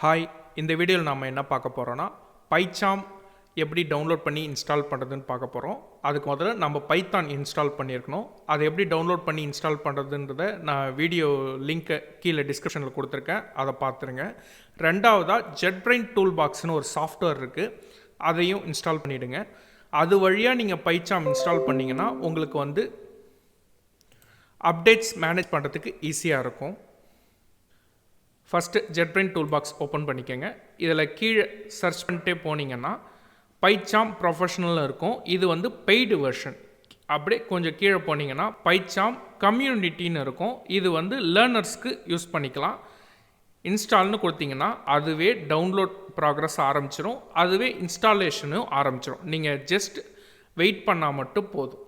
Hi, இந்த வீடியோவில் நாம் என்ன பார்க்க போகிறோன்னா பைச்சாம் எப்படி டவுன்லோட் பண்ணி இன்ஸ்டால் பண்ணுறதுன்னு பார்க்க போகிறோம். அதுக்கு முதல்ல நம்ம பைத்தான் இன்ஸ்டால் பண்ணியிருக்கணும். அதை எப்படி டவுன்லோட் பண்ணி இன்ஸ்டால் பண்ணுறதுன்றதை நான் வீடியோ லிங்க்கை கீழே டிஸ்கிரிப்ஷனில் கொடுத்துருக்கேன், அதை பார்த்துருங்க. ரெண்டாவதாக ஜெட்பிரைன் டூல் பாக்ஸ்னு ஒரு சாஃப்ட்வேர் இருக்குது, அதையும் இன்ஸ்டால் பண்ணிவிடுங்க. அது வழியாக நீங்கள் பைச்சாம் இன்ஸ்டால் பண்ணிங்கன்னா உங்களுக்கு அப்டேட்ஸ் மேனேஜ் பண்ணுறதுக்கு ஈஸியாக இருக்கும். ஃபஸ்ட்டு ஜெட்பிரைன் டூல் பாக்ஸ் ஓப்பன் பண்ணிக்கோங்க. இதில் கீழே சர்ச் பண்ணிட்டே போனீங்கன்னா பைச்சாம் ப்ரொஃபஷனல் இருக்கும். இது பெய்டு வெர்ஷன். அப்படியே கொஞ்சம் கீழே போனீங்கன்னா பைச்சாம் கம்யூனிட்டின்னு இருக்கும். இது லேர்னர்ஸ்க்கு யூஸ் பண்ணிக்கலாம். இன்ஸ்டால்னு கொடுத்தீங்கன்னா அதுவே டவுன்லோட் ப்ராக்ரஸ் ஆரம்பிச்சிடும், அதுவே இன்ஸ்டாலேஷனும் ஆரம்பிச்சிடும். நீங்கள் ஜஸ்ட் வெயிட் பண்ணால் மட்டும் போதும்.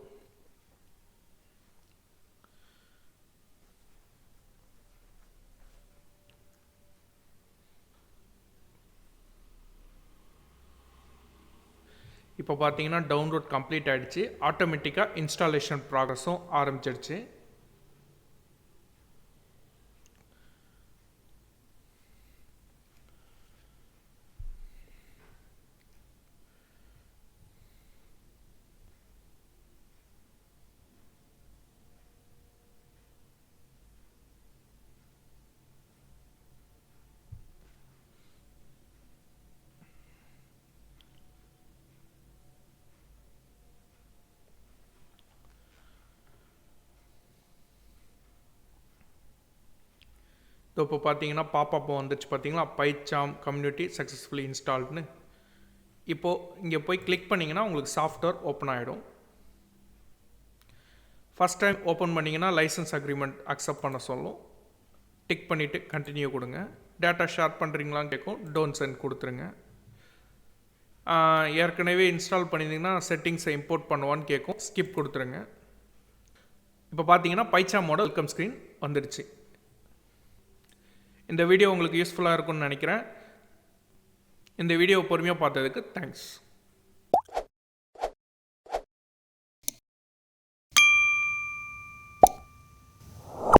இப்போ பார்த்தீங்கன்னா டவுன்லோட் கம்ப்ளீட் ஆகிடுச்சு. ஆட்டோமேட்டிக்காக இன்ஸ்டாலேஷன் ப்ராக்ரஸும் ஆரம்பிச்சிடுச்சு. இப்போ பார்த்தீங்கன்னா பாப்பப் வந்துடுச்சு. பார்த்தீங்களா, பைச்சாம் கம்யூனிட்டி சக்ஸஸ்ஃபுல்லி இன்ஸ்டால்டுன்னு. இப்போது இங்கே போய் கிளிக் பண்ணிங்கன்னா உங்களுக்கு சாஃப்ட்வேர் ஓப்பன் ஆகிடும். ஃபஸ்ட் டைம் ஓப்பன் பண்ணிங்கன்னா லைசன்ஸ் அக்ரிமெண்ட் அக்செப்ட் பண்ண சொல்லும். டிக் பண்ணிவிட்டு கண்டினியூ கொடுங்க. டேட்டா ஷேர் பண்ணுறீங்களான்னு கேட்கும், டோன்ட் சென்ட் கொடுத்துருங்க. ஏற்கனவே இன்ஸ்டால் பண்ணியிருந்தீங்கன்னா செட்டிங்ஸை இம்போர்ட் பண்ணுவான்னு கேட்கும், ஸ்கிப் கொடுத்துருங்க. இப்போ பார்த்தீங்கன்னா பைச்சாமோட வெல்கம் ஸ்க்ரீன் வந்துடுச்சு. இந்த வீடியோ உங்களுக்கு யூஸ்ஃபுல்லாக இருக்கும்னு நினைக்கிறேன். இந்த வீடியோவை பொறுமையாக பார்த்ததுக்கு தேங்க்ஸ்.